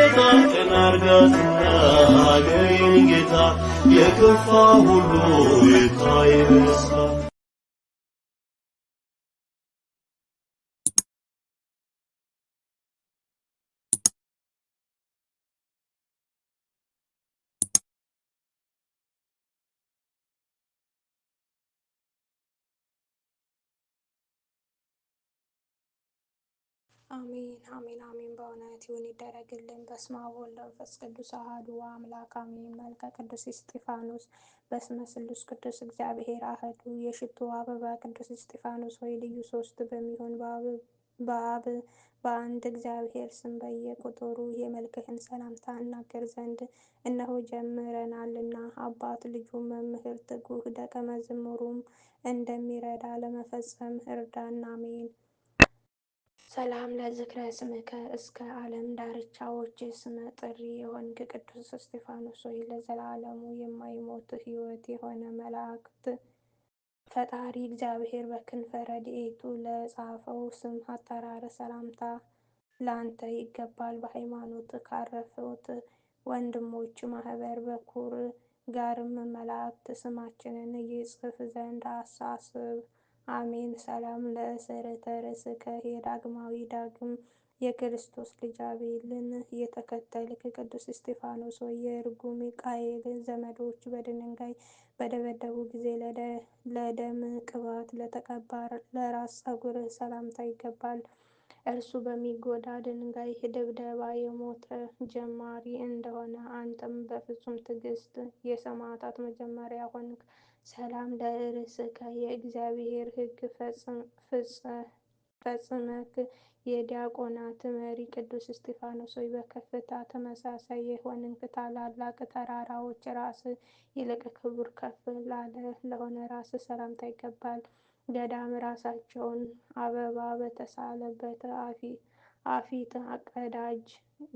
ጌታ ቀና አርጋትና አገሬን ጌታ የከፋ ሁሉ ይታይ በደስታ። አሜን አሜን አሜን። በእውነት ይሁን ይደረግልን። በስመ አብ ወወልድ ወመንፈስ ቅዱስ አሐዱ አምላክ አሜን። መልከ ቅዱስ እስጢፋኖስ። በስመ ስሉስ ቅዱስ እግዚአብሔር አሐዱ። የሽቱ አበባ ቅዱስ እስጢፋኖስ ሆይ ልዩ ሶስት በሚሆን በአብ በአንድ እግዚአብሔር ስም በየቁጥሩ የመልክህን ሰላምታ እናገር ዘንድ እነሆ ጀምረናልና። አባት ልጁም መምህር ትጉህ ደቀ መዝሙሩም እንደሚረዳ ለመፈጸም እርዳን። አሜን። ሰላም ለዝክረ ስምከ እስከ ዓለም ዳርቻዎች ስመ ጥሪ የሆንክ ቅዱስ እስጢፋኖስ ሆይ ለዘላለሙ የማይሞት ሕይወት የሆነ መላእክት ፈጣሪ እግዚአብሔር በክንፈ ረድኤቱ ለጻፈው ስም አጠራር ሰላምታ ለአንተ ይገባል። በሃይማኖት ካረፉት ወንድሞች ማህበር በኩር ጋርም መላእክት ስማችንን ይጽፍ ዘንድ አሳስብ። አሜን። ሰላም ለእስርተ ርእስከ የዳግማዊ ዳግም የክርስቶስ ልጅ አቤልን የተከተልክ ቅዱስ እስጢፋኖስ ሆይ የርጉም ቃየል ዘመዶች በድንጋይ በደበደቡ ጊዜ ለደም ቅባት ለተቀባ ለራስ ፀጉርህ ሰላምታ ይገባል። እርሱ በሚጎዳ ድንጋይ ድብደባ የሞተ ጀማሪ እንደሆነ አንተም በፍጹም ትዕግስት የሰማዕታት መጀመሪያ ሆንክ። ሰላም ለርእስከ የእግዚአብሔር ሕግ ፈጽመክ የዲያቆናት መሪ ቅዱስ እስጢፋኖስ ሆይ በከፍታ ተመሳሳይ የሆንክ ታላላቅ ተራራዎች ራስ ይልቅ ክቡር ከፍ ላለ ለሆነ ራስ ሰላምታ ይገባል። ገዳም ራሳቸውን አበባ በተሳለበት አፊት አቀዳጅ።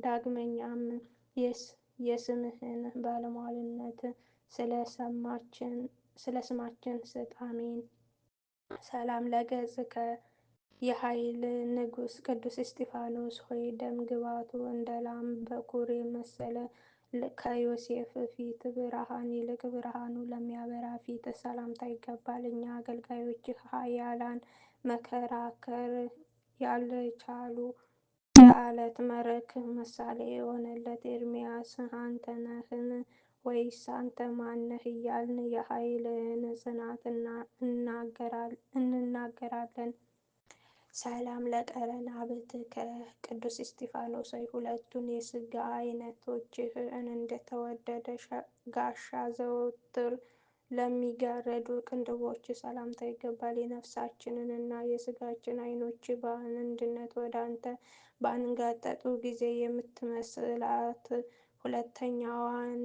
ዳግመኛም የስምህን ባለሟልነት ስለ ስማችን ስጥ። አሜን። ሰላም ለገጽከ የኃይል ንጉሥ ቅዱስ እስጢፋኖስ ሆይ ደም ግባቱ እንደ ላም በኩር የመሰለ ከዮሴፍ ፊት ብርሃን ይልቅ ብርሃኑ ለሚያበራ ፊት ሰላምታ ይገባል። እኛ አገልጋዮችህ ኃያላን መከራከር ያልቻሉ የዓለት መረክ ምሳሌ የሆነለት ኤርምያስ አንተ ነህን ወይስ አንተ ማነህ እያልን የኃይልህን ጽናት እንናገራለን። ሰላም ለቀረናብትከ ቅዱስ እስጢፋኖስ ሆይ ሁለቱን የሥጋ ዓይኖችህን እንደተወደደ ጋሻ ዘወትር ለሚጋረዱ ቅንድቦች ሰላምታ ይገባል። የነፍሳችንን እና የሥጋችን ዓይኖች በአንድነት ወደ አንተ ባንጋጠጡ ጊዜ የምትመስላት ሁለተኛዋን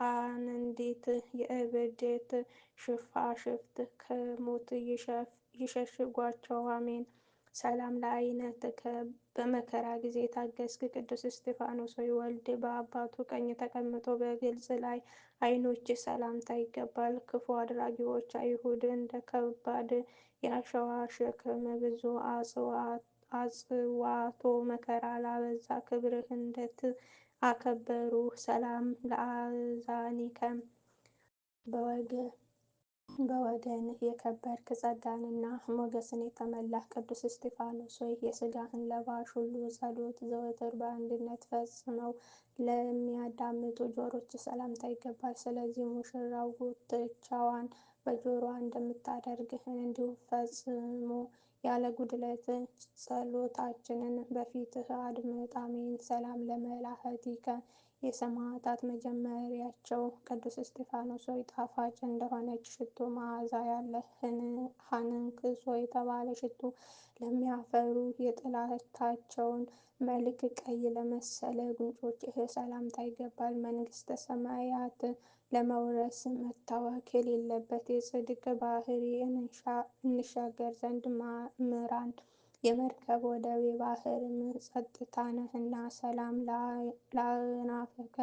አንዲት የእብደት ሽፋሽፍት ከሞት ይሸሽጓቸው። አሜን። ሰላም ለዓይንትከ በመከራ ጊዜ የታገስክ ቅዱስ እስጢፋኖስ ሆይ ወልድ በአባቱ ቀኝ ተቀምጦ በግብፅ ላይ ዓይኖች ሰላምታ ይገባል። ክፉ አድራጊዎች አይሁድ እንደ ከባድ የአሸዋ ሸክም ብዙ አጽዋቶ መከራ ላበዛ ክብርህ እንዴት አከበሩ። ሰላም ለአዛኒከ በወገንህ የከበርክ ጸጋንና ሞገስን የተመላህ ቅዱስ እስጢፋኖስ ሆይ የሥጋህን ለባሽ ሁሉ ጸሎት ዘወትር በአንድነት ፈጽመው ለሚያዳምጡ ጆሮች ሰላምታ ይገባል። ስለዚህ ሙሽራው ጉትቻዋን በጆሮዋ እንደምታደርግህ እንዲሁ ፈጽሞ ያለ ጉድለት ጸሎታችንን በፊትህ አድምጥ። አሜን። ሰላም ለመላእክቲከ የሰማዕታት መጀመሪያቸው ቅዱስ እስጢፋኖስ ሆይ ጣፋጭ እንደሆነች ሽቱ መዓዛ ያለህ ሐንክሶ የተባለ ሽቱ ለሚያፈሩ የጠላታቸውን መልክ ቀይ ለመሰለ ጉንጮችህ ሰላምታ ይገባል። መንግሥተ ሰማያት ለመውረስ መታወክ የሌለበት የጽድቅ ባሕር እንሻገር ዘንድ ምራን። የመርከብ ወደብ የባሕርም ጸጥታ ነህና። ሰላም ለአእናፈከ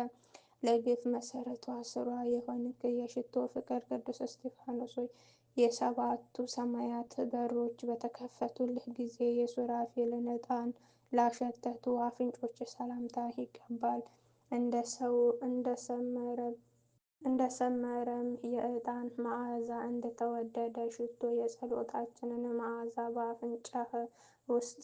ለግፍ መሰረቷ ስሯ የሆንክ የሽቶ ፍቅር ቅዱስ እስጢፋኖስ ሆይ የሰባቱ ሰማያት በሮች በተከፈቱልህ ጊዜ የሱራፌልን ዕጣን ላሸተቱ አፍንጮች ሰላምታ ይገባል። እንደሰመረም የዕጣን መዓዛ እንደተወደደ ሽቶ የጸሎታችንን መዓዛ በአፍንጫህ ውስጥ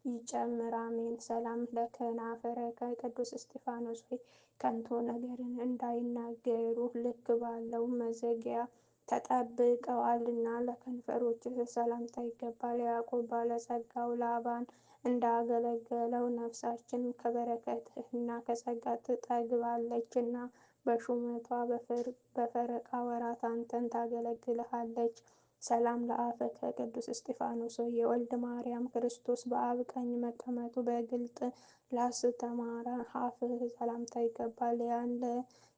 ይጨምር። አሜን። ሰላም ለከናፈረከ ቅዱስ እስጢፋኖስ ሆይ ከንቱ ነገርን እንዳይናገሩ ልክ ባለው መዘጊያ ተጠብቀዋልና ለከንፈሮችህ ሰላምታ ይገባል። ያዕቆብ ባለጸጋው ላባን እንዳገለገለው ነፍሳችን ከበረከትህና ከጸጋ ትጠግባለችና በሹመቷ በፈረቃ ወራት አንተን ታገለግልሃለች። ሰላም ለአፈከ ቅዱስ እስጢፋኖስ ሆይ የወልድ ማርያም ክርስቶስ በአብ ቀኝ መቀመጡ በግልጥ ላስተማረ አፍህ ሰላምታ ይገባል። ያለ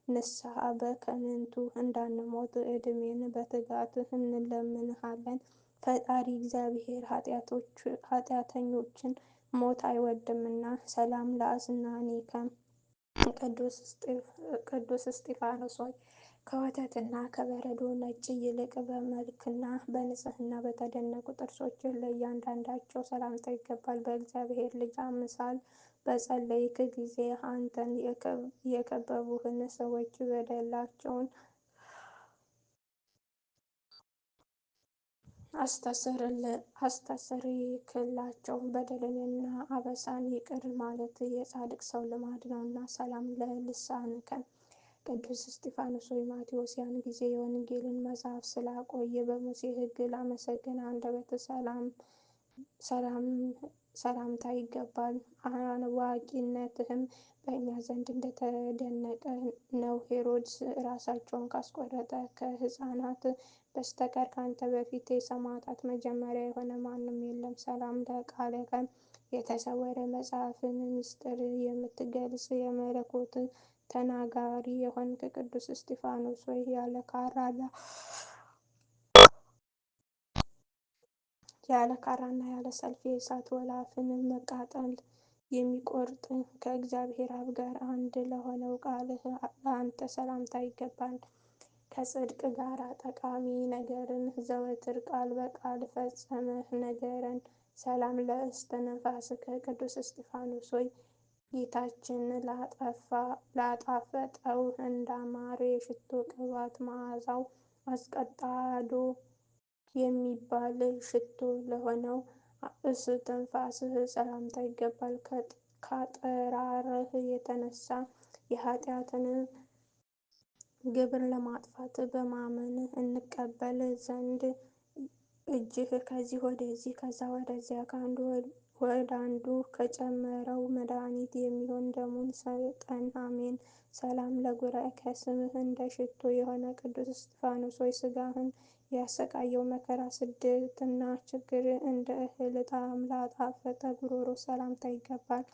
ንስሐ በከንቱ እንዳንሞት ዕድሜን በትጋት እንለምንሃለን። ፈጣሪ እግዚአብሔር ኃጢአተኞችን ሞት አይወድምና። ሰላም ለአስናኒከ ቅዱስ እስጢፋኖስ ሆይ ከወተትና ከበረዶ ነጭ ይልቅ በመልክና በንጽሕና በተደነቁ ጥርሶችህ ለእያንዳንዳቸው ሰላምታ ይገባል። በእግዚአብሔር ልጅ አምሳል በጸለይክ ጊዜ አንተን የከበቡህን ሰዎች በደላቸውን አስተስርይክላቸው። በደልንና አበሳን ይቅር ማለት የጻድቅ ሰው ልማድ ነውና። ሰላም ለልሳንከ ቅዱስ እስጢፋኖስ ሆይ ማቴዎስ ያን ጊዜ የወንጌልን መጽሐፍ ስላቆየ በሙሴ ሕግ ላመሰገነ አንደበት ሰላምታ ይገባል። አዋቂነትህም በእኛ ዘንድ እንደተደነቀ ነው። ሄሮድስ ራሳቸውን ካስቆረጠ ከሕፃናት በስተቀር ካንተ በፊት የሰማዕታት መጀመሪያ የሆነ ማንም የለም። ሰላም ለቃለከ የተሰወረ መጽሐፍን ምስጢር የምትገልጽ የመለኮት ተናጋሪ የሆንክ ቅዱስ እስጢፋኖስ ሆይ ያለ ካራና ያለ ሰልፍ የእሳት ወላፈን መቃጠል የሚቆርጥ ከእግዚአብሔር አብ ጋር አንድ ለሆነው ቃልህ ለአንተ ሰላምታ ይገባል። ከጽድቅ ጋር ጠቃሚ ነገርን ዘወትር ቃል በቃል ፈጽመህ ነገረን። ሰላም ለእስትንፋስከ ቅዱስ እስጢፋኖስ ሆይ ጌታችን ላጣፈጠው እንዳማረ የሽቶ ቅባት መዓዛው አስቀጣዶ የሚባል ሽቶ ለሆነው እስትንፋስህ ሰላምታ ይገባል። ከአጠራርህ የተነሳ የኃጢአትን ግብር ለማጥፋት በማመን እንቀበል ዘንድ እጅህ ከዚህ ወደዚህ ከዛ ወደዚያ ከአንዱ ወደ አንዱ ከጨመረው መድኃኒት የሚሆን ደሙን ሰጠን። አሜን። ሰላም ለጉረከ ስምህ እንደ ሽቶ የሆነ ቅዱስ እስጢፋኖስ ሆይ ሥጋህን ያሰቃየው መከራ፣ ስደትና ችግር እንደ እህል ጣዕም ላጣፈጠ ጉሮሮ ሰላምታ ይገባል።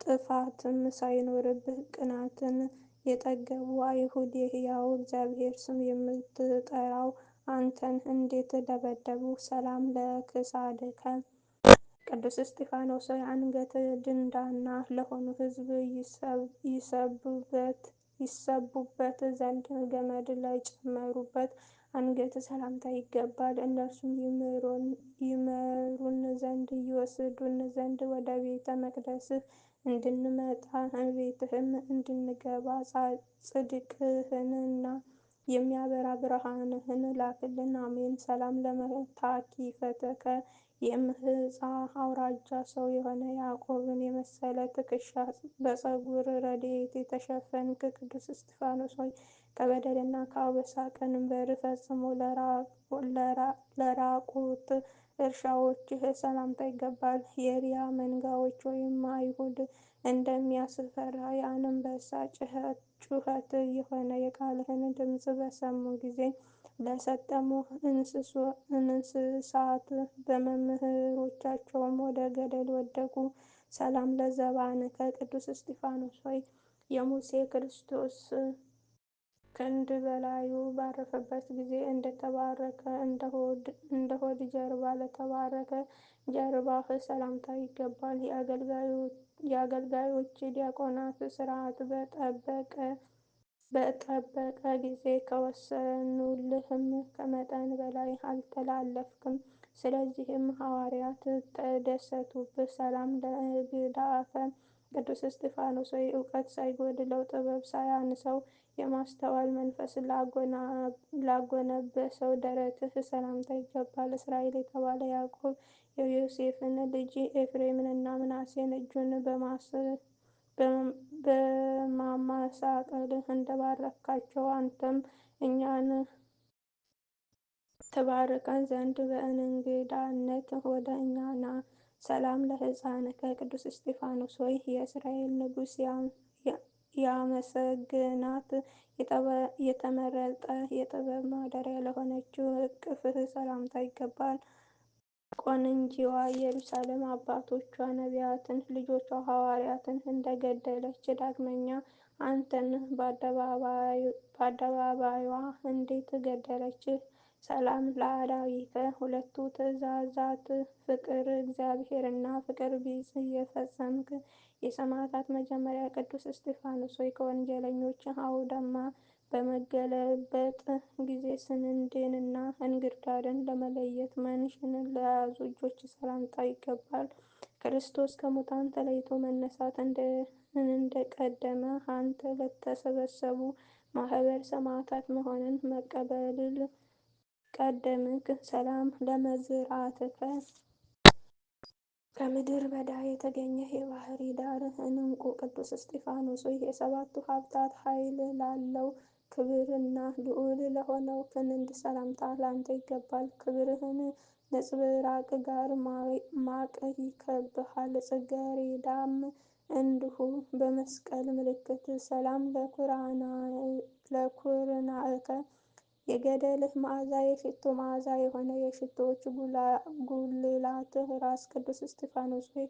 ጥፋትም ሳይኖርብህ ቅናትን የጠገቡ አይሁድ የሕያው እግዚአብሔር ስም የምትጠራው አንተን እንዴት ደበደቡ? ሰላም ለክሳድከ ቅዱስ እስጢፋኖስ ሆይ አንገት ድንዳና ለሆኑ ሕዝብ ይሰቡበት ዘንድ ገመድ ለጨመሩበት አንገት ሰላምታ ይገባል። እነርሱም ይመሩን ዘንድ ይወስዱን ዘንድ ወደ ቤተ መቅደስህ እንድንመጣ ቤትህም እንድንገባ ጽድቅህንና የሚያበራ ብርሃንህን ላክልን። አሜን። ሰላም ለመታኪፈተከ የምህፃ አውራጃ ሰው የሆነ ያዕቆብን የመሰለ ትከሻ በፀጉር ረድኤት የተሸፈንክ ቅዱስ እስጢፋኖስ ሆይ ከበደልና ከአበሳ ቀንበር ፈጽሞ ለራቁት እርሻዎችህ ሰላምታ ይገባል። የሪያ መንጋዎች ወይም አይሁድ እንደሚያስፈራ የአንበሳ ጩኸት የሆነ የቃልህን ድምፅ በሰሙ ጊዜ ለሰጠሙ እንስሳት በመምህሮቻቸውም ወደ ገደል ወደቁ። ሰላም ለዘባንከ ቅዱስ እስጢፋኖስ ሆይ የሙሴ ክርስቶስ ክንድ በላዩ ባረፈበት ጊዜ እንደተባረከ እንደ ሆድ ጀርባ ለተባረከ ጀርባህ ሰላምታ ይገባል። የአገልጋዮች ዲያቆናት ሥርዓት በጠበቀ ጊዜ ከወሰኑልህም ከመጠን በላይ አልተላለፍክም። ስለዚህም ሐዋርያት ተደሰቱብህ። ሰላም ለእግዳፈ ቅዱስ እስጢፋኖስ ሆይ እውቀት ሳይጎድለው ጥበብ ሳያንሰው የማስተዋል መንፈስ ላጎነበሰው ደረትህ ሰላምታ ይገባል። እስራኤል የተባለ ያዕቆብ የዮሴፍን ልጅ ኤፍሬምንና ምናሴን እጁን በማመሳቀል እንደባረካቸው አንተም እኛን ትባርከን ዘንድ በእንግዳነት ወደ እኛ ና። ሰላም ለሕፃንከ ቅዱስ እስጢፋኖስ ሆይ የእስራኤል ንጉሥ ያመሰግናት የተመረጠ የጥበብ ማደሪያ ለሆነችው እቅፍህ ሰላምታ ይገባል። ቆንጂዋ ኢየሩሳሌም አባቶቿ ነቢያትን ልጆቿ ሐዋርያትን እንደገደለች ዳግመኛ አንተን በአደባባይዋ እንዴት ገደለች? ሰላም ለአዳዊከ ሁለቱ ትእዛዛት ፍቅር እግዚአብሔርና ፍቅር ቢጽ የፈጸምክ የሰማዕታት መጀመሪያ ቅዱስ እስጢፋኖስ ሆይ ከወንጀለኞች አውድማ በመገለበጥ ጊዜ ስንዴንና እንክርዳድን ለመለየት መንሽን ለያዙ እጆች ሰላምታ ይገባል። ክርስቶስ ከሙታን ተለይቶ መነሳት እንደቀደመ አንተ ለተሰበሰቡ ማህበር ሰማዕታት መሆንን መቀበልል ቀደምክ። ሰላም ለመዝራዕትከ ከምድር በዳ የተገኘ የባህሪ ዳር እንቁ ቅዱስ እስጢፋኖስ ሆይ የሰባቱ ሀብታት ኃይል ላለው ክብርና ልዑል ለሆነው ክንድ ሰላምታ ላንተ ይገባል። ክብርህን ነጸብራቅ ጋር ማቅ ይከብሃል፣ ጽጌረዳም እንዲሁ በመስቀል ምልክት። ሰላም ለኩርናዕከ የገድልህ መዓዛ የሽቱ መዓዛ የሆነ የሽቱዎች ጉልላት ራስ ቅዱስ እስጢፋኖስ ሆይ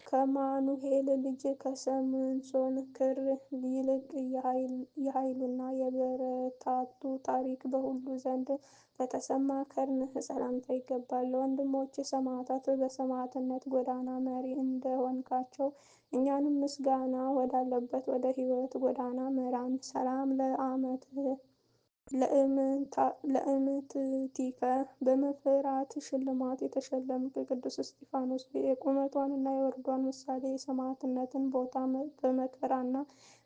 ከማኑሄል ልጅ ከሰምሶን ክር ይልቅ የኃይሉና የብርታቱ ታሪክ በሁሉ ዘንድ ለተሰማ ከርንህ ሰላምታ ይገባል። ለወንድሞች ሰማዕታት በሰማዕትነት ጎዳና መሪ እንደሆንካቸው እኛንም ምስጋና ወዳለበት ወደ ሕይወት ጎዳና ምራን። ሰላም ለእምትቲከ በመፍራት ሽልማት የተሸለምክ ቅዱስ እስጢፋኖስ ሆይ የቁመቷንና የወርዷን ምሳሌ የሰማዕትነትን ቦታ በመከራና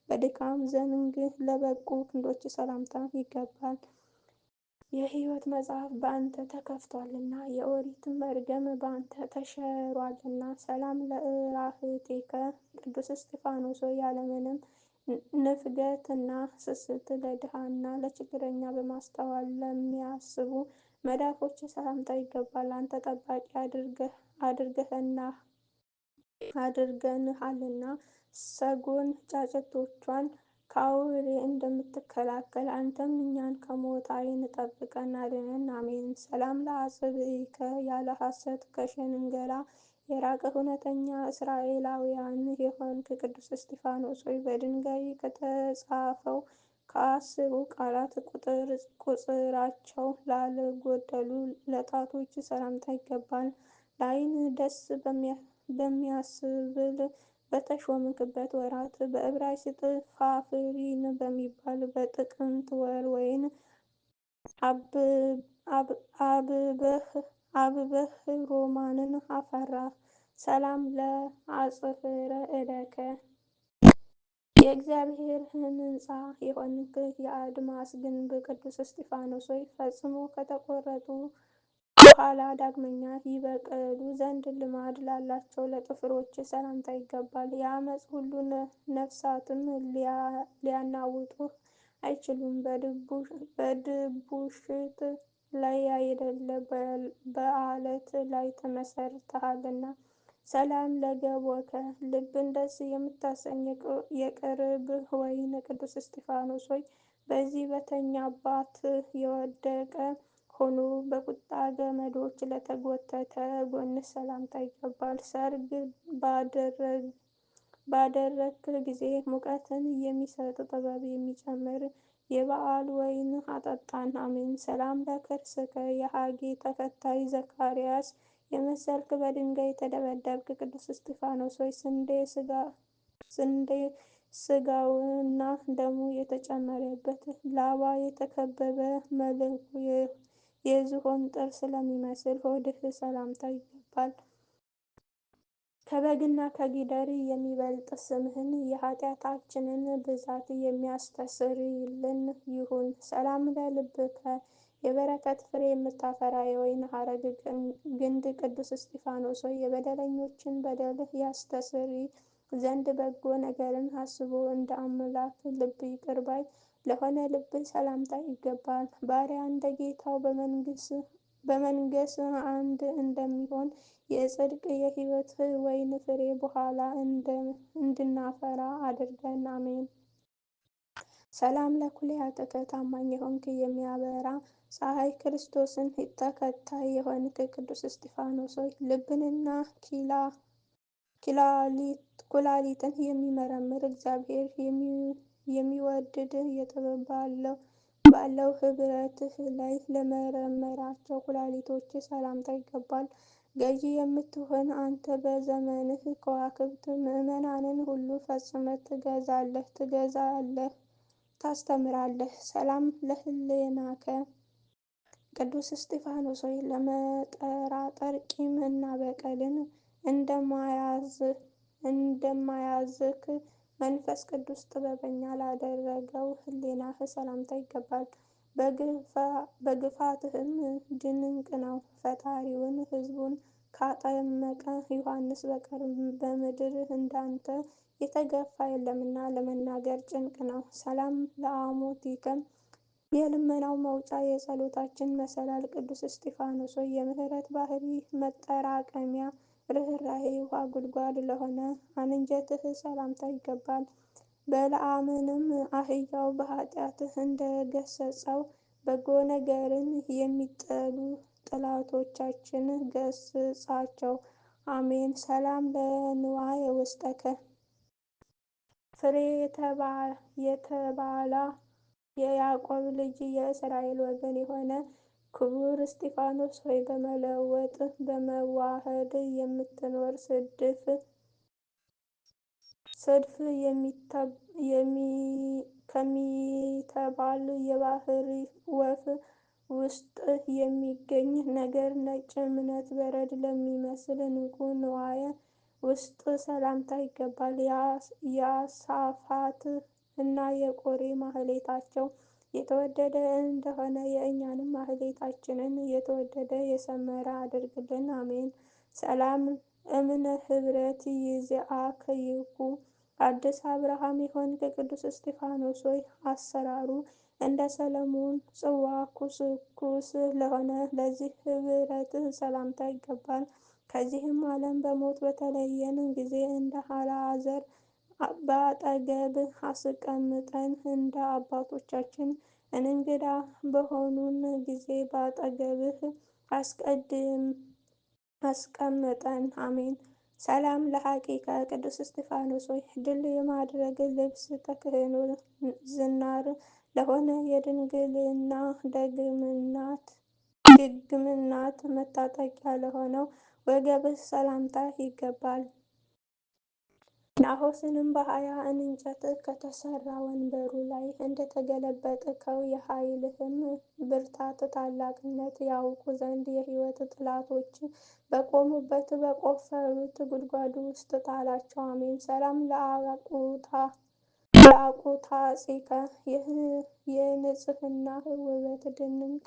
በድካም ዘንግ ለበቁ ክንዶች ሰላምታ ይገባል። የሕይወት መጽሐፍ በአንተ ተከፍቷልና የኦሪትም መርገም በአንተ ተሽሯልና። ሰላም ለእራህቴከ ቅዱስ እስጢፋኖስ ሆይ ያለምንም ንፍገትና ስስት ለድሃና ለችግረኛ በማስተዋል ለሚያስቡ መዳፎች ሰላምታ ይገባል። አንተ ጠባቂ አድርገንሃልና ሰጎን ጫጩቶቿን ከአውሬ እንደምትከላከል አንተም እኛን ከሞት ዓይን ጠብቀን አድነን፣ አሜን። ሰላም ለአጽብዕከ ያለ ሐሰት ከሽንገላ የራቅህ እውነተኛ እስራኤላውያን የሆንክ ቅዱስ እስጢፋኖስ ሆይ በድንጋይ ከተጻፈው ከ10ሩ ቃላት ቁጽራቸው ላልጎደሉ ለጣቶች ሰላምታ ይገባል። ለዓይን ደስ በሚያስብል በተሾምክበት ወራት በዕብራይስጥ ፋፍሪን በሚባል በጥቅምት ወር ወይን አብበህ ሮማንን አፈራህ። ሰላም ለአጽፍረ እደከ የእግዚአብሔር ሕንፃ የሆንክ የአድማስ ግንብ ቅዱስ እስጢፋኖስ ሆይ ፈጽሞ ከተቆረጡ በኋላ ዳግመኛ ይበቅሉ ዘንድ ልማድ ላላቸው ለጥፍሮች ሰላምታ ይገባል። የዓመፅ ሁሉ ነፍሳትም ሊያናውጡህ አይችሉም፣ በድቡሽት ላይ ያይደለ በዓለት ላይ ተመሰርተሃልና። ሰላም ለገቦከ ልብን ደስ የምታሰኝ የቅርብ ወይን ቅዱስ እስጢፋኖስ ሆይ በዚህ በተኛባት የወደቀ ሆኖ በቁጣ ገመዶች ለተጎተተ ጎንህ ሰላምታ ይገባል። ሰርግ ባደረግክ ጊዜ ሙቀትን የሚሰጥ ጥበብ የሚጨምር የበዓል ወይን አጠጣን፣ አሜን። ሰላም ለከርስከ የሐጌ ተከታይ ዘካርያስ የመሰልክ በድንጋይ የተደበደብክ ቅዱስ እስጢፋኖስ ሆይ ስንዴ ሥጋውና ደሙ የተጨመረበት ላባ የተከበበ መልኩ የዝሆን ጥርስ ለሚመስል ሆድህ ሰላምታ ይገባል። ከበግና ከጊደር የሚበልጥ ስምህን የኃጢአታችንን ብዛት የሚያስተሰርይልን ይሁን። ሰላም ለልብከ የበረከት ፍሬ የምታፈራ የወይን ሐረግ ግንድ ቅዱስ እስጢፋኖስ ሆይ የበደለኞችን በደል ያስተሰርይ ዘንድ በጎ ነገርን አስቦ እንደ አምላክ ልብ ይቅር ባይ ለሆነ ልብህ ሰላምታ ይገባል። ባሪያ እንደ ጌታው በመንገስ አንድ እንደሚሆን የጽድቅ የሕይወት ወይን ፍሬ በኋላ እንድናፈራ አድርገን። አሜን። ሰላም ለኩልያትከ ታማኝ የሆንክ የሚያበራ ፀሐይ ክርስቶስን ተከታይ የሆንክ ቅዱስ እስጢፋኖስ ሆይ ልብንና ኩላሊትን የሚመረምር እግዚአብሔር የሚወድድ የጥበብ ባለው ኅብረትህ ላይ ለመረመራቸው ኩላሊቶች ሰላምታ ይገባል። ገዢ የምትሆን አንተ በዘመንህ ከዋክብት ምዕመናንን ሁሉ ፈጽመህ ትገዛለህ፣ ታስተምራለህ። ሰላም ለህሌናከ ቅዱስ እስጢፋኖስ ሆይ ለመጠራጠር ቂም እና በቀልን እንደማያዝክ መንፈስ ቅዱስ ጥበበኛ ላደረገው ህሌናህ ሰላምታ ይገባል። በግፋትህም ድንቅ ነው። ፈጣሪውን ሕዝቡን ካጠመቀ ዮሐንስ በቀር በምድር እንዳንተ የተገፋ የለምና ለመናገር ጭንቅ ነው። ሰላም ለአሞቲከ የልመናው መውጫ የጸሎታችን መሰላል ቅዱስ እስጢፋኖስ ሆይ የምህረት ባህሪ መጠራቀሚያ ርኅራኄ ውሃ ጉድጓድ ለሆነ አንጀትህ ሰላምታ ይገባል። በለዓምንም አህያው በኃጢአትህ እንደገሰጸው በጎ ነገርን የሚጠሉ ጠላቶቻችን ገስጻቸው። አሜን። ሰላም ለንዋየ ውስጠከ ፍሬ የተባላ የያዕቆብ ልጅ የእስራኤል ወገን የሆነ ክቡር እስጢፋኖስ ሆይ በመለወጥ በመዋሃድ የምትኖር ስድፍ ከሚተባል የባሕር ወፍ ውስጥ የሚገኝ ነገር ነጭ እምነት በረድ ለሚመስል ዕንቁ ንዋየ ውስጥ ሰላምታ ይገባል። የአሳፋት እና የቆሬ ማህሌታቸው የተወደደ እንደሆነ የእኛንም ማህሌታችንን የተወደደ የሰመረ አድርግልን። አሜን። ሰላም እምነ ኅብረት ይእዜአከይኩ አዲስ አብርሃም የሆንክ ቅዱስ እስጢፋኖስ ሆይ አሰራሩ እንደ ሰሎሞን ጽዋ ኩስኩስ ለሆነ ለዚህ ኅብረትህ ሰላምታ ይገባል። ከዚህም ዓለም በሞት በተለየን ጊዜ እንደ አልዓዛር በአጠገብህ አስቀምጠን እንደ አባቶቻችን እንግዳ በሆኑን ጊዜ በአጠገብህ አስቀምጠን። አሜን። ሰላም ለሐቂከ ቅዱስ እስጢፋኖስ ሆይ ድል የማድረግ ልብስ ተክህኖ ዝናር ለሆነ የድንግልና ድግምናት መታጠቂያ ለሆነው ወገብህ ሰላምታ ይገባል። ናሖስንም በ20 እንጨት ከተሰራ ወንበሩ ላይ እንደተገለበጥከው የኃይልህም ብርታት ታላቅነት ያውቁ ዘንድ የሕይወት ጠላቶች በቆሙበት በቆፈሩት ጉድጓድ ውስጥ ጣላቸው። አሜን። ሰላም ለአቁታጺከ የንጽሕናህ ውበት ድንቅ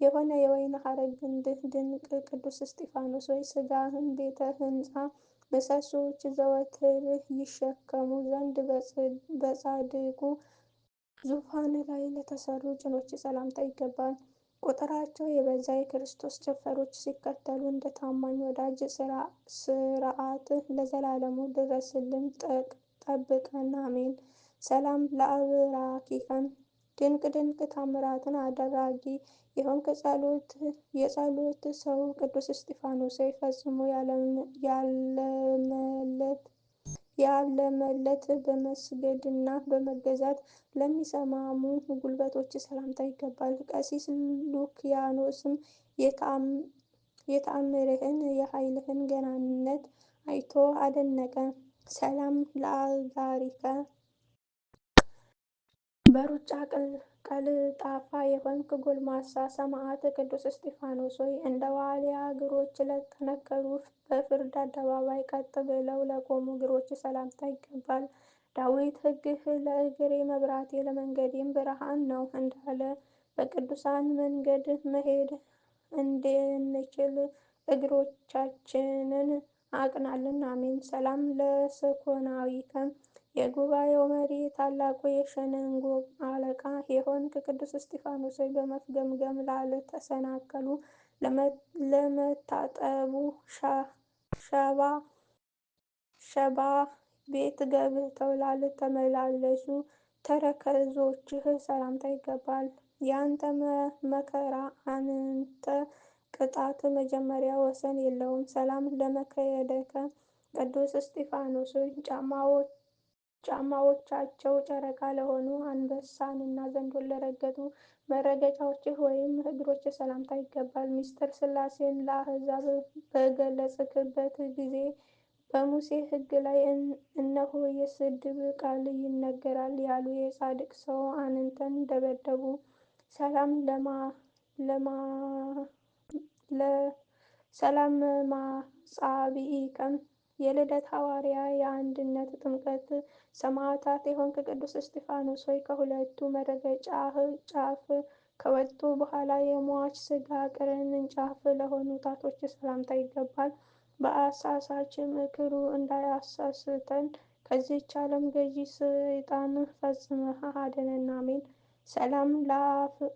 የሆነ የወይን ሐረግ ግንድህ ድንቅ ቅዱስ እስጢፋኖስ ሆይ ሥጋህን ቤተ ሕንፃ ምሰሶዎች ዘወትር ይሸከሙ ዘንድ በጻድቁ ዙፋን ላይ ለተሰሩ ጭኖች ሰላምታ ይገባል። ቁጥራቸው የበዛ የክርስቶስ ጭፍሮች ሲከተሉ እንደ ታማኝ ወዳጅ ሥርዓትህ ለዘላለሙ ድረስልን፣ ጠብቀን። አሜን። ሰላም ለአብራኪከ ድንቅ ድንቅ ታምራትን አድራጊ የሆንክ የጸሎት ሰው ቅዱስ እስጢፋኖስ ሆይ ፈጽሞ ያለመለት በመስገድና በመገዛት ለሚሰማሙ ጉልበቶች ሰላምታ ይገባል። ቀሲስ ሉክያኖስም የተአምርህን የኃይልህን ገናንነት አይቶ አደነቀ። ሰላም ለአጋሪከ በሩጫ ቀልጣፋ የሆንክ ጎልማሳ ሰማዕት ቅዱስ እስጢፋኖስ ሆይ፣ እንደ ዋልያ እግሮች ለጠነከሩ በፍርድ አደባባይ ቀጥ ብለው ለቆሙ እግሮች ሰላምታ ይገባል። ዳዊት ሕግህ ለእግሬ መብራቴ ለመንገዴም ብርሃን ነው እንዳለ በቅዱሳን መንገድ መሄድ እንድንችል እግሮቻችንን አቅናልን። አሜን። ሰላም ለሰኮናዊከ የጉባኤው መሪ ታላቁ የሸንጎ አለቃ የሆንክ ቅዱስ እስጢፋኖስ ሆይ፣ በመፍገምገም ላልተሰናከሉ ለመታጠቡ ሸባ ቤት ገብተው ላልተመላለሱ ተረከዞችህ ሰላምታ ይገባል። የአንተ መከራ አንተ ቅጣት መጀመሪያ ወሰን የለውም። ሰላም ለመከየደከ ቅዱስ እስጢፋኖስ ሆይ፣ ጫማዎቻቸው ጨረቃ ለሆኑ አንበሳንና ዘንዶን ለረገጡ መረገጫዎችህ ወይም እግሮች ሰላምታ ይገባል። ምስጢረ ሥላሴን ለአሕዛብ በገለጽክበት ጊዜ በሙሴ ሕግ ላይ እነሆ የስድብ ቃል ይነገራል ያሉ የጻድቅ ሰው አንተን ደበደቡ። ሰላም ማጻብኢከም የልደት ሐዋርያ የአንድነት ጥምቀት ሰማዕታት የሆንክ ቅዱስ እስጢፋኖስ ሆይ፣ ከሁለቱ መረገጫህ ጫፍ ከወጡ በኋላ የሟች ሥጋ ቅርንጫፍ ለሆኑ ጣቶች ሰላምታ ይገባል። በአሳሳች ምክሩ እንዳያሳስተን ከዚህች ዓለም ገዢ ሰይጣን ፈጽመህ አድነን። አሜን። ሰላም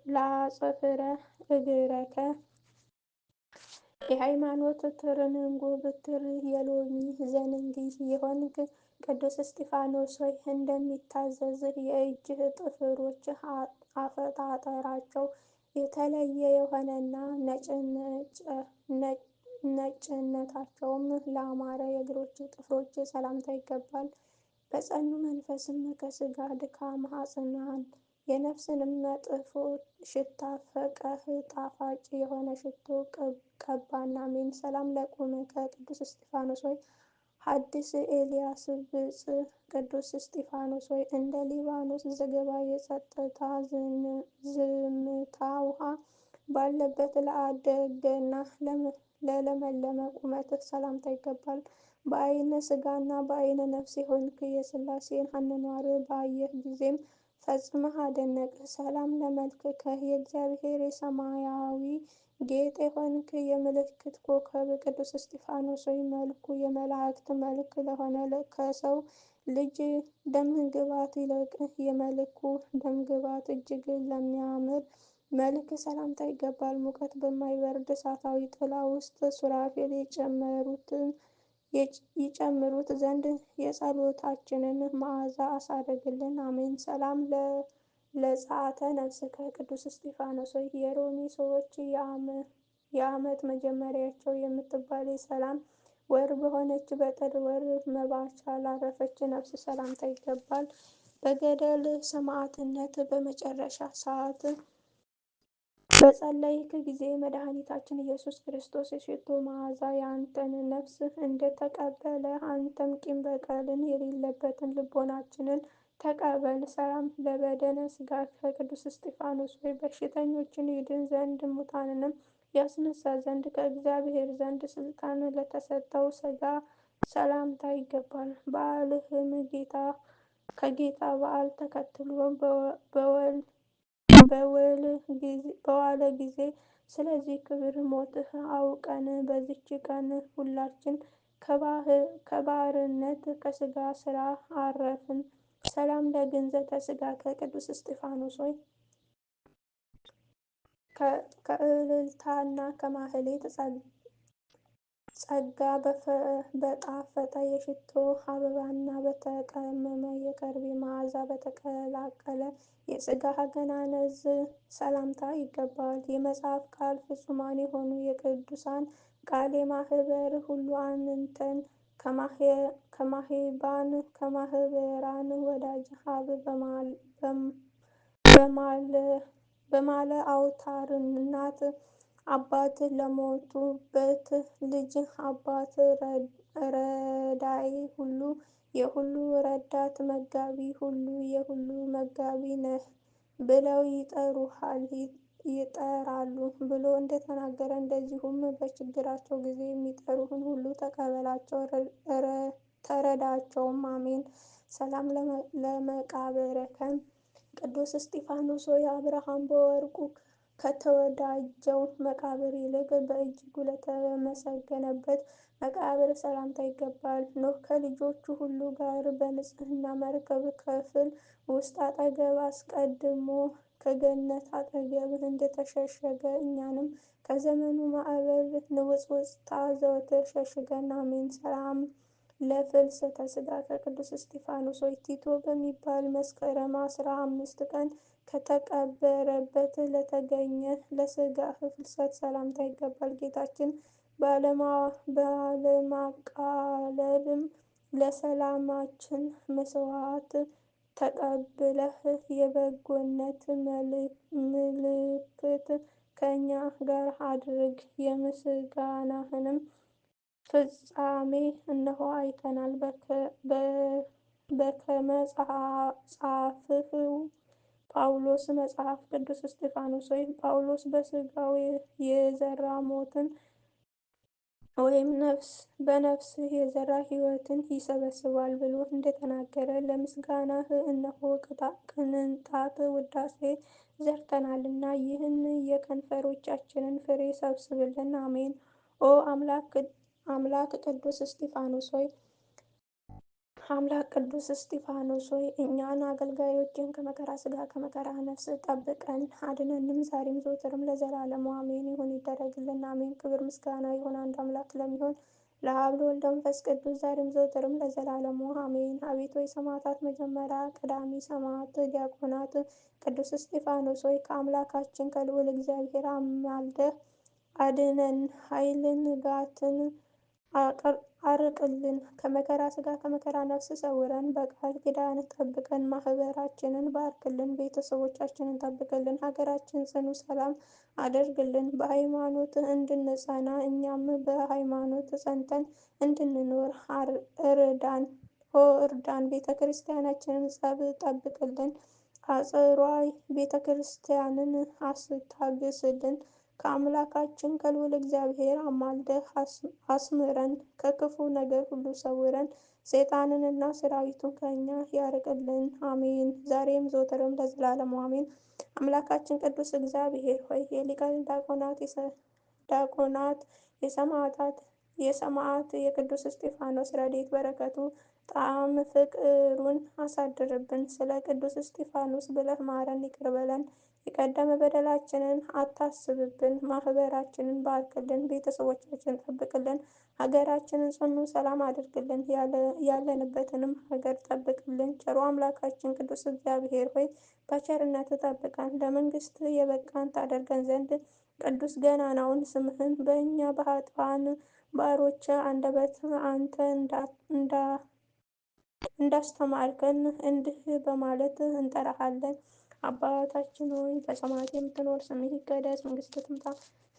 ለአጽፍረ እግረከ የሃይማኖት ትርንጎ ብትር የሎሚ ዘንጊ የሆንክ ቅዱስ እስጢፋኖስ ሆይ፣ እንደሚታዘዝህ የእጅህ ጥፍሮች አፈጣጠራቸው የተለየ የሆነና ነጭነታቸውም ለአማረ የእግሮች ጥፍሮች ሰላምታ ይገባል። በጸኑ መንፈስም ከሥጋ ድካም አጽናን፣ የነፍስንም መጥፎ ሽታ ፈቀህ ጣፋጭ የሆነ ሽቶ ቀባን። አሜን። ሰላም ለቁምከ ቅዱስ እስጢፋኖስ ሆይ፣ ሐዲስ ኤልያስ ብጽዕ ቅዱስ እስጢፋኖስ ሆይ፣ እንደ ሊባኖስ ዝግባ የጸጥታ ዝምታ ውሃ ባለበት ለአደገና ለለመለመ ቁመትህ ሰላምታ ይገባል። በዓይነ ሥጋና በዓይነ ነፍስ የሆንክ የሥላሴን አኗኗር ባየህ ጊዜም ፈጽመህ አደነቅህ። ሰላም ለመልክከ የእግዚአብሔር የሰማያዊ ጌጥ የሆንክ የምልክት ኮከብ ቅዱስ እስጢፋኖስ ሆይ፣ መልኩ የመላእክት መልክ ለሆነ ከሰው ልጅ ደምግባት ይልቅ የመልኩ ደምግባት እጅግ ለሚያምር መልክ ሰላምታ ይገባል። ሙቀት በማይበርድ እሳታዊ ጥላ ውስጥ ሱራፌል ይጨምሩት ዘንድ የጸሎታችንን መዓዛ አሳርግልን። አሜን። ሰላም ለጸአተ ነፍስከ ቅዱስ እስጢፋኖስ ሆይ፣ የሮሚ ሰዎች የዓመት መጀመሪያቸው የምትባል የሰላም ወር በሆነች በጥር ወር መባቻ ላረፈች ነፍስ ሰላምታ ይገባል። በገድለ ሰማዕትነት በመጨረሻ ሰዓት በጸለይክ ጊዜ መድኃኒታችን ኢየሱስ ክርስቶስ የሽቱ መዓዛ የአንተን ነፍስ እንደተቀበለ አንተም ቂም በቀልን የሌለበትን ልቦናችንን ተቀበል። ሰላም ለበደነ ሥጋ ከቅዱስ እስጢፋኖስ ሆይ፣ በሽተኞችን ይድን ዘንድ ሙታንንም ያስነሳ ዘንድ ከእግዚአብሔር ዘንድ ስልጣን ለተሰጠው ሥጋ ሰላምታ ይገባል። በዓልህም ከጌታ በዓል ተከትሎ በዋለ ጊዜ ስለዚህ ክብር ሞትህ አውቀን በዚች ቀን ሁላችን ከባርነት ከሥጋ ሥራ አረፍን። ሰላም ለግንዘተ ሥጋከ ቅዱስ እስጢፋኖስ ሆይ፣ ከእልልታና ከማህሌት ጸጋ በጣፈጠ የሽቶ አበባና በተቀመመ የከርቤ መዓዛ በተቀላቀለ የሥጋህ አገናነዝ ሰላምታ ይገባል። የመጽሐፍ ቃል ፍጹማን የሆኑ የቅዱሳን ቃል የማህበር ሁሉ አንተን ከማህበራን ወዳጅ ሀብ በማለ አውታር እናት አባት ለሞቱበት ልጅ አባት ረዳይ ሁሉ የሁሉ ረዳት መጋቢ ሁሉ የሁሉ መጋቢ ነህ ብለው ይጠራሉ ብሎ እንደተናገረ እንደዚሁም በችግራቸው ጊዜ የሚጠሩህን ሁሉ ተቀበላቸው፣ ተረዳቸውም። አሜን። ሰላም ለመቃብርከም ቅዱስ እስጢፋኖስ ሆይ አብርሃም በወርቁ ከተወዳጀው መቃብር ይልቅ በእጅጉ ለተመሰገነበት መቃብር ሰላምታ ይገባል። ኖህ ከልጆቹ ሁሉ ጋር በንጽሕና መርከብ ክፍል ውስጥ አጠገብ አስቀድሞ ከገነት አጠገብ እንደተሸሸገ እኛንም ከዘመኑ ማዕበል ንውጽውጽታ ዘወትር ሸሽገን። አሜን። ሰላም ለፍልሰተ ሥጋ ከቅዱስ እስጢፋኖስ ሆይ ቲቶ በሚባል መስከረም 15 ቀን ከተቀበረበት ለተገኘ ለሥጋህ ፍልሰት ሰላምታ ይገባል። ጌታችን ባለማቃለልም ለሰላማችን መስዋዕት ተቀብለህ የበጎነት ምልክት ከእኛ ጋር አድርግ። የምስጋናህንም ፍጻሜ እነሆ አይተናል። በከመ ጻፍህ ጳውሎስ መጽሐፍ ቅዱስ እስጢፋኖስ ሆይ ጳውሎስ በሥጋው የዘራ ሞትን ወይም በነፍስህ የዘራ ሕይወትን ይሰበስባል ብሎ እንደተናገረ ለምስጋናህ እነሆ ቅንጣት ውዳሴ ዘርተናልና ይህን የከንፈሮቻችንን ፍሬ ሰብስብልን። አሜን። ኦ አምላክ ቅዱስ እስጢፋኖስ ሆይ እኛን አገልጋዮችን ከመከራ ሥጋ ከመከራ ነፍስ ጠብቀን አድነንም፣ ዛሬም ዘወትርም ለዘላለሙ አሜን ይሁን ይደረግልን። አሜን። ክብር ምስጋና ይሁን አንድ አምላክ ለሚሆን ለአብ ለወልድ ለመንፈስ ቅዱስ ዛሬም ዘወትርም ለዘላለሙ አሜን። አቤቱ የሰማዕታት መጀመሪያ ቀዳሚ ሰማዕት ዲያቆናት ቅዱስ እስጢፋኖስ ሆይ ከአምላካችን ከልዑል እግዚአብሔር አማልደህ አድነን፣ ኃይልን ጋትን አርቅልን፣ ከመከራ ሥጋ ከመከራ ነፍስ ሰውረን፣ በቃል ኪዳንህ ጠብቀን፣ ማህበራችንን ባርክልን፣ ቤተሰቦቻችንን ጠብቅልን፣ ሀገራችን ጽኑ ሰላም አድርግልን። በሃይማኖት እንድንጸና እኛም በሃይማኖት ጸንተን እንድንኖር እርዳን። ቤተ ክርስቲያናችንን ጸብ ጠብቅልን፣ አጽሯ ቤተ ክርስቲያንን አስታግስልን። ከአምላካችን ከልዑል እግዚአብሔር አማልደህ አስምረን፣ ከክፉ ነገር ሁሉ ሰውረን፣ ሰይጣንንና ሰራዊቱን ከእኛ ያርቅልን። አሜን። ዛሬም ዘወትርም ለዘላለሙ አሜን። አምላካችን ቅዱስ እግዚአብሔር ሆይ የሊቀ ዲያቆናት የሰማዕት የቅዱስ እስጢፋኖስ ረድኤት በረከቱ ጣዕመ ፍቅሩን አሳድርብን። ስለ ቅዱስ እስጢፋኖስ ብለህ ማረን፣ ይቅር በለን። የቀደመ በደላችንን አታስብብን። ማህበራችንን ባርክልን፣ ቤተሰቦቻችንን ጠብቅልን፣ ሀገራችንን ጽኑ ሰላም አድርግልን፣ ያለንበትንም ሀገር ጠብቅልን። ቸሩ አምላካችን ቅዱስ እግዚአብሔር ሆይ በቸርነት ጠብቀን፣ ለመንግስት የበቃን ታደርገን ዘንድ ቅዱስ ገናናውን ስምህን በእኛ በኃጥአን ባሮች አንደበት አንተ እንዳስተማርከን እንዲህ በማለት እንጠራሃለን። አባታችን ሆይ በሰማያት የምትኖር፣ ስምህ ይቀደስ፣ መንግስትህ ትምጣ፣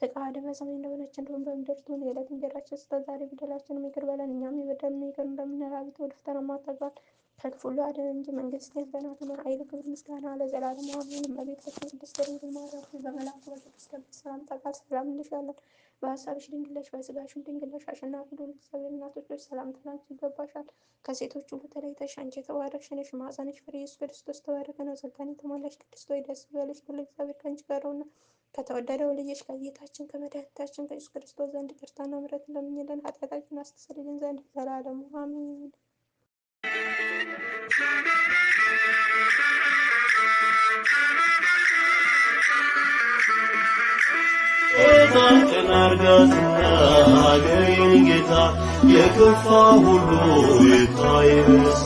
ፈቃድህ በሰማይ እንደሆነች እንዲሁም በምድር ትሁን። የዕለት እንጀራችንን ስጠን ዛሬ፣ በደላችንን ይቅር በለን እኛም የበደሉንን ይቅር እንደምንል፣ አቤቱ ወደ ፈተና አታግባን ከክፉ ሁሉ አድነን እንጂ መንግስት ያንተ ናትና፣ ኃይል፣ ክብር፣ ምስጋና ለዘላለሙ አሜን። እመቤታችን ቅድስት ድንግል ማርያም ሆይ በመልአኩ በቅዱስ ገብርኤል ሰላምታ ቃል ሰላም እንልሻለን። በሐሳብሽ ድንግል ነሽ፣ በሥጋሽም ድንግል ነሽ። አሸናፊ ልዑል እግዚአብሔር እናቶች ሆይ ሰላምታ ላንቺ ይገባሻል። ከሴቶች ሁሉ ተለይተሽ አንቺ የተባረክሽ ነሽ፣ የማኅፀንሽ ፍሬ ኢየሱስ ክርስቶስ የተባረከ ነው። ጸጋን የተሞላሽ ቅድስት ሆይ ደስ ይበልሽ፣ ሁሉ እግዚአብሔር ከአንቺ ጋር ነውና ከተወደደው ልጅሽ ከጌታችን ከመድኃኒታችን ከኢየሱስ ክርስቶስ ዘንድ ይቅርታና ምሕረትን ለምኝልን ኃጢአታችንን አስተሰርይልን ዘንድ ዘላለሙ አሜን። ጌታችን አርጋትና ሀገሬን ጌታ የከፋ ሁሉ ይታይ በሳ